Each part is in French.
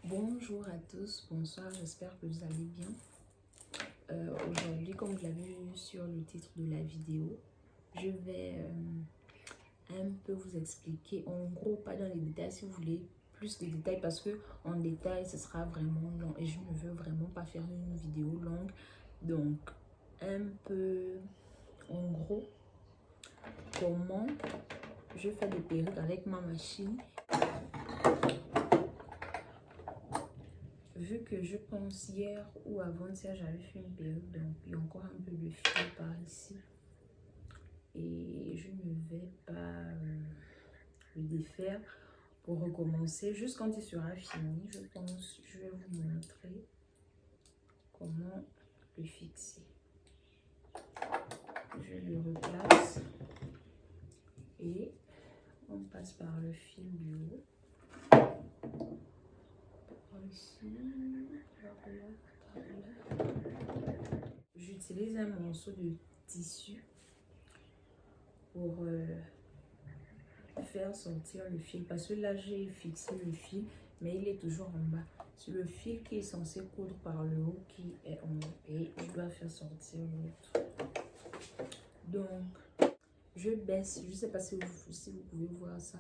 Bonjour à tous, bonsoir, j'espère que vous allez bien. Aujourd'hui, comme vous l'avez vu sur le titre de la vidéo, je vais un peu vous expliquer, en gros, pas dans les détails, si vous voulez plus de détails, parce que en détail, ce sera vraiment long et je ne veux vraiment pas faire une vidéo longue. Donc, un peu, en gros, comment je fais des perruques avec ma machine. Vu que je pense hier ou avant-hier, j'avais fait une perruque, donc il y a encore un peu de fil par ici. Et je ne vais pas le défaire pour recommencer. Juste quand il sera fini, je pense, je vais vous montrer comment le fixer. Je le replace et on passe par le fil du haut. Ici, j'utilise un morceau de tissu pour faire sortir le fil, parce que là j'ai fixé le fil mais il est toujours en bas. C'est le fil qui est censé coudre par le haut qui est en haut et je dois faire sortir l'autre. Donc je baisse, je sais pas si vous pouvez voir ça.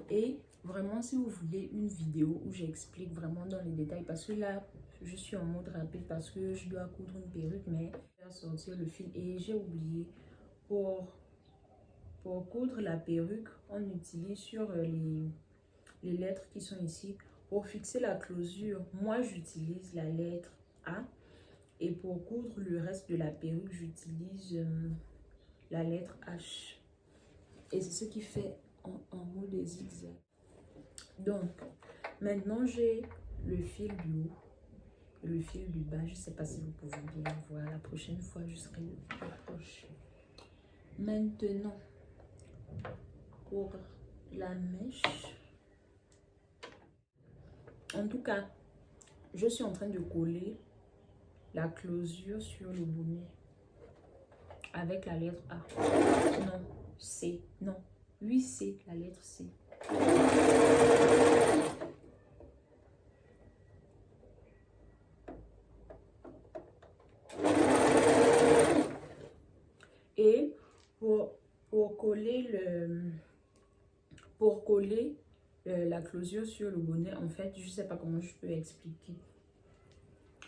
Et vraiment, si vous voulez une vidéo où j'explique vraiment dans les détails, parce que là je suis en mode rapide parce que je dois coudre une perruque mais faire sortir le fil et j'ai oublié. Pour coudre la perruque, on utilise sur les lettres qui sont ici. Pour fixer la closure, moi j'utilise la lettre A. Et pour coudre le reste de la perruque, j'utilise la lettre H. Et c'est ce qui fait en haut des zigzags. Donc, maintenant j'ai le fil du haut et le fil du bas. Je ne sais pas si vous pouvez bien voir. La prochaine fois, je serai plus proche. Maintenant, pour la mèche, en tout cas, je suis en train de coller la closure sur le bonnet avec la lettre A. Non, C. Non, oui, C, la lettre C. Et pour coller la closure sur le bonnet, en fait, je ne sais pas comment je peux expliquer.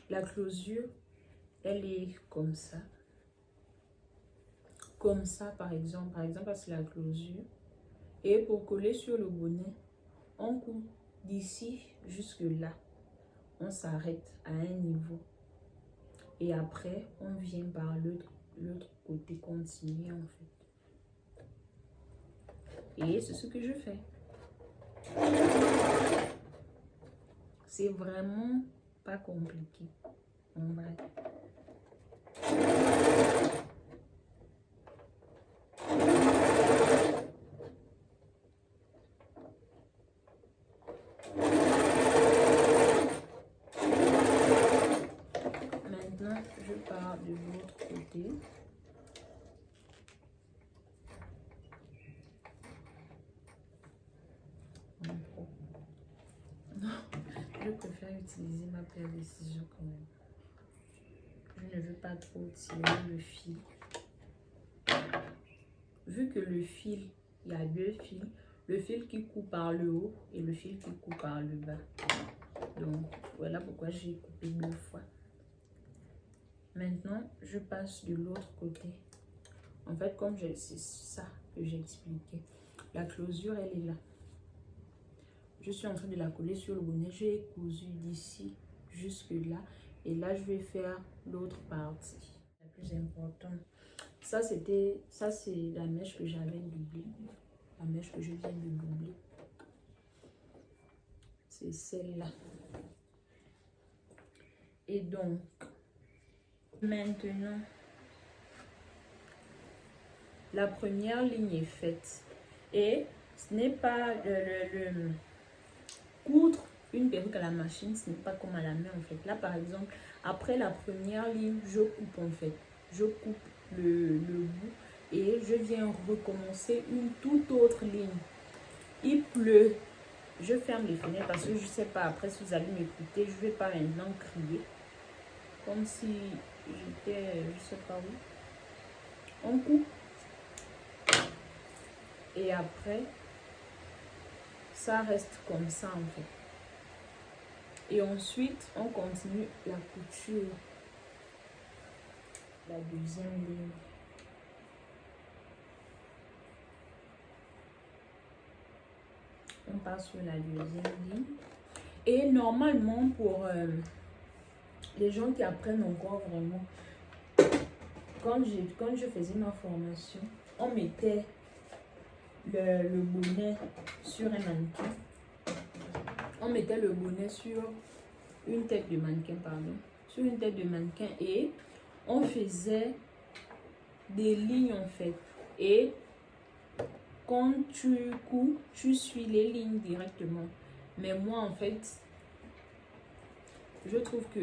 La closure, elle est comme ça. Comme ça, par exemple, c'est la closure. Et pour coller sur le bonnet, on coupe d'ici jusque là. On s'arrête à un niveau. Et après, on vient par l'autre côté continuer en fait. Et c'est ce que je fais. C'est vraiment pas compliqué. En vrai. Maintenant, je pars de l'autre côté. Je préfère utiliser ma paire de ciseaux quand même. Je ne veux pas trop tirer le fil. Vu que le fil, il y a deux fils, le fil qui coupe par le haut et le fil qui coupe par le bas. Donc voilà pourquoi j'ai coupé 2 fois. Maintenant, je passe de l'autre côté. En fait, comme c'est ça que j'ai expliqué. La closure, elle est là. Je suis en train de la coller sur le bonnet. J'ai cousu d'ici jusque là. Et là, je vais faire l'autre partie. La plus importante. Ça, c'est la mèche que j'avais doublée. La mèche que je viens de doubler. C'est celle-là. Et donc, maintenant, la première ligne est faite. Et ce n'est pas le coudre une perruque à la machine, ce n'est pas comme à la main en fait. Là, par exemple, après la première ligne, je coupe en fait. Je coupe le bout et je viens recommencer une toute autre ligne. Il pleut. je ferme les fenêtres parce que je ne sais pas, après si vous allez m'écouter, je ne vais pas maintenant crier. Comme si j'étais, je ne sais pas où. On coupe. Et après, ça reste comme ça en fait. Et ensuite, on continue la couture. La deuxième ligne. On passe sur la deuxième ligne. Et normalement, pour les gens qui apprennent encore vraiment, quand je faisais ma formation, on mettait le bonnet sur un mannequin. On mettait le bonnet sur une tête de mannequin, pardon. Sur une tête de mannequin et on faisait des lignes en fait. Et quand tu couds, tu suis les lignes directement. Mais moi en fait, je trouve que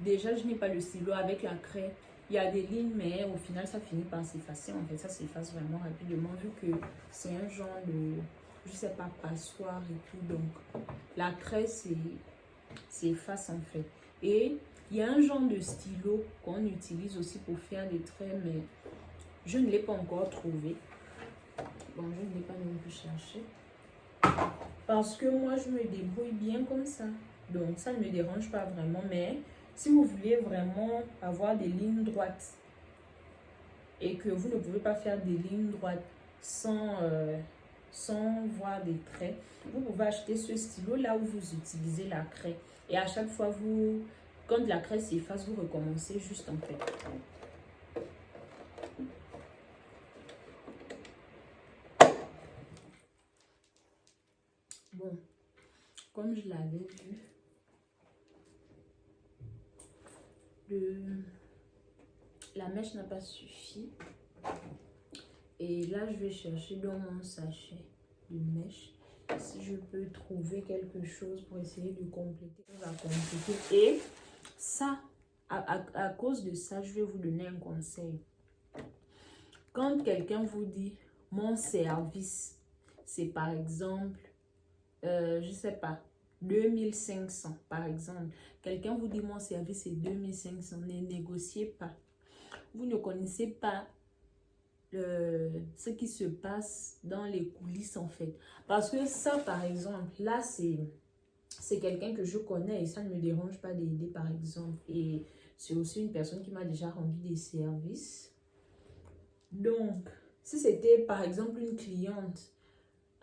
déjà je n'ai pas le stylo avec la craie. Il y a des lignes, mais au final ça finit par s'effacer. En fait, ça s'efface vraiment rapidement vu que c'est un genre de, je sais pas, passoire et tout. Donc la craie s'efface en fait. Et il y a un genre de stylo qu'on utilise aussi pour faire des traits, mais je ne l'ai pas encore trouvé. Bon, je ne l'ai pas non plus cherché. Parce que moi, je me débrouille bien comme ça. Donc, ça ne me dérange pas vraiment. Mais si vous voulez vraiment avoir des lignes droites et que vous ne pouvez pas faire des lignes droites sans voir des traits, vous pouvez acheter ce stylo là où vous utilisez la craie. Et à chaque fois, quand la craie s'efface, vous recommencez juste en fait. Bon, comme je l'avais vu, la mèche n'a pas suffi. Et là, je vais chercher dans mon sachet de mèche si je peux trouver quelque chose pour essayer de compléter. On va compléter. Et ça, à cause de ça, je vais vous donner un conseil. Quand quelqu'un vous dit mon service, c'est par exemple, je ne sais pas, 2500 par exemple. Quelqu'un vous dit mon service c'est 2500, ne négociez pas. Vous ne connaissez pas ce qui se passe dans les coulisses en fait. Parce que ça par exemple, là c'est quelqu'un que je connais et ça ne me dérange pas d'aider par exemple. Et c'est aussi une personne qui m'a déjà rendu des services. Donc, si c'était par exemple une cliente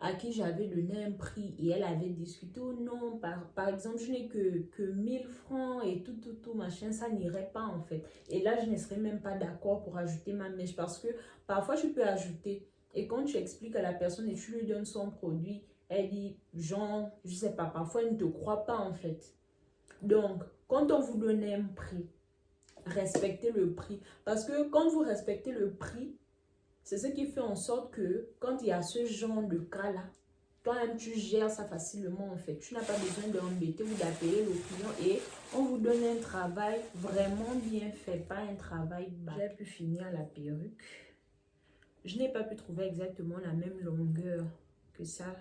à qui j'avais donné un prix et elle avait discuté, oh non, par exemple, je n'ai que 1000 francs et tout, machin, ça n'irait pas en fait. Et là, je ne serais même pas d'accord pour ajouter ma mèche parce que parfois, je peux ajouter. Et quand tu expliques à la personne et tu lui donnes son produit, elle dit, genre, je sais pas, parfois, elle ne te croit pas en fait. Donc, quand on vous donne un prix, respectez le prix. Parce que quand vous respectez le prix, c'est ce qui fait en sorte que quand il y a ce genre de cas-là, toi-même tu gères ça facilement en fait. Tu n'as pas besoin d'embêter ou d'appeler le client et on vous donne un travail vraiment bien fait, pas un travail bas. J'ai pu finir la perruque. Je n'ai pas pu trouver exactement la même longueur que ça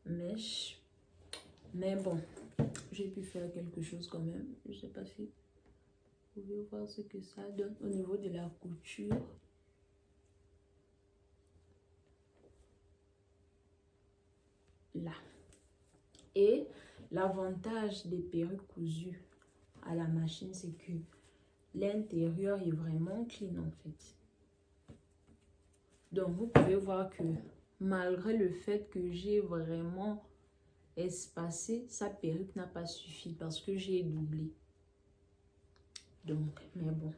mèche. Mais bon, j'ai pu faire quelque chose quand même. Je ne sais pas si vous pouvez voir ce que ça donne au niveau de la couture. Là. Et l'avantage des perruques cousues à la machine, c'est que l'intérieur est vraiment clean en fait. Donc vous pouvez voir que malgré le fait que j'ai vraiment espacé, sa perruque n'a pas suffi parce que j'ai doublé. Donc, mais bon,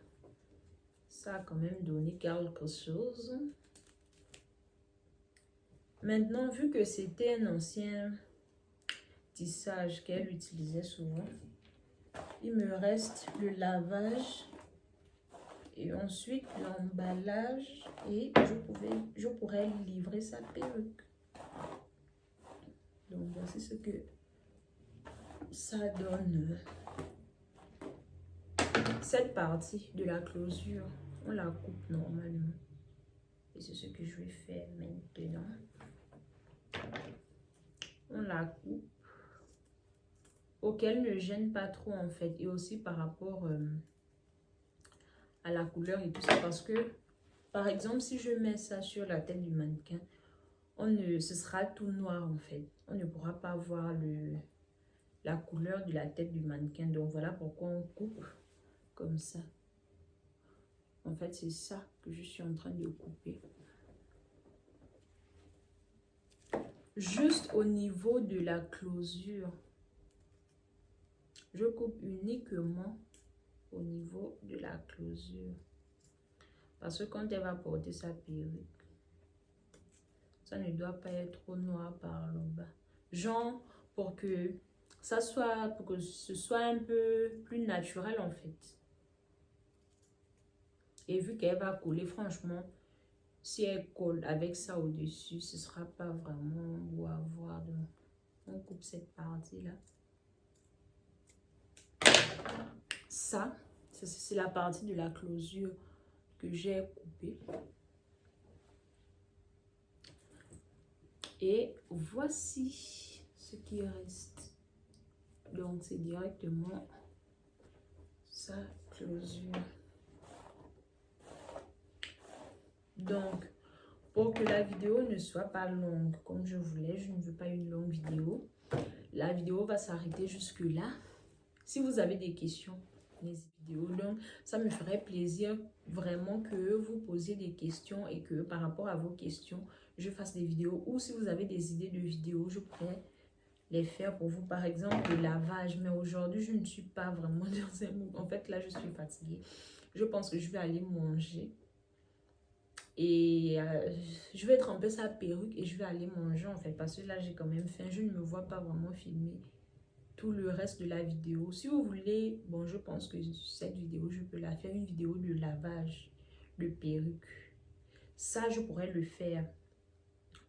ça a quand même donné quelque chose. Maintenant, vu que c'était un ancien tissage qu'elle utilisait souvent, il me reste le lavage et ensuite l'emballage et je pourrais livrer sa perruque. Donc voici ce que ça donne. Cette partie de la closure, on la coupe normalement. Et c'est ce que je vais faire maintenant. on la coupe pour qu'elle ne gêne pas trop en fait. Et aussi par rapport à la couleur et tout ça. Parce que, par exemple, si je mets ça sur la tête du mannequin, ce sera tout noir en fait. On ne pourra pas voir la couleur de la tête du mannequin. Donc voilà pourquoi on coupe comme ça. En fait, c'est ça que je suis en train de couper. Juste au niveau de la closure, je coupe uniquement au niveau de la closure. Parce que quand elle va porter sa perruque, ça ne doit pas être trop noir par le bas. Genre, pour que ce soit un peu plus naturel en fait. Et vu qu'elle va coller, franchement, si elle colle avec ça au-dessus, ce ne sera pas vraiment beau à voir. Donc, on coupe cette partie-là. Ça, c'est la partie de la closure que j'ai coupée. Et voici ce qui reste. Donc, c'est directement sa closure. Donc, pour que la vidéo ne soit pas longue comme je voulais, je ne veux pas une longue vidéo. La vidéo va s'arrêter jusque là. Si vous avez des questions, les vidéos, donc ça me ferait plaisir vraiment que vous posiez des questions et que par rapport à vos questions, je fasse des vidéos. Ou si vous avez des idées de vidéos, je pourrais les faire pour vous. Par exemple, le lavage. Mais aujourd'hui, je ne suis pas vraiment dans un mood. En fait, là, je suis fatiguée. Je pense que je vais aller manger. Et je vais tremper sa perruque et je vais aller manger en fait. Parce que là, j'ai quand même faim. Je ne me vois pas vraiment filmer tout le reste de la vidéo. Si vous voulez, bon, je pense que cette vidéo, je peux la faire. Une vidéo de lavage de perruque. Ça, je pourrais le faire.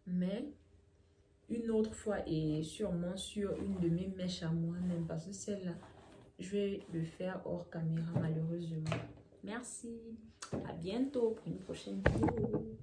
Mais une autre fois et sûrement sur une de mes mèches à moi-même. Parce que celle-là, je vais le faire hors caméra malheureusement. Merci. À bientôt pour une prochaine vidéo.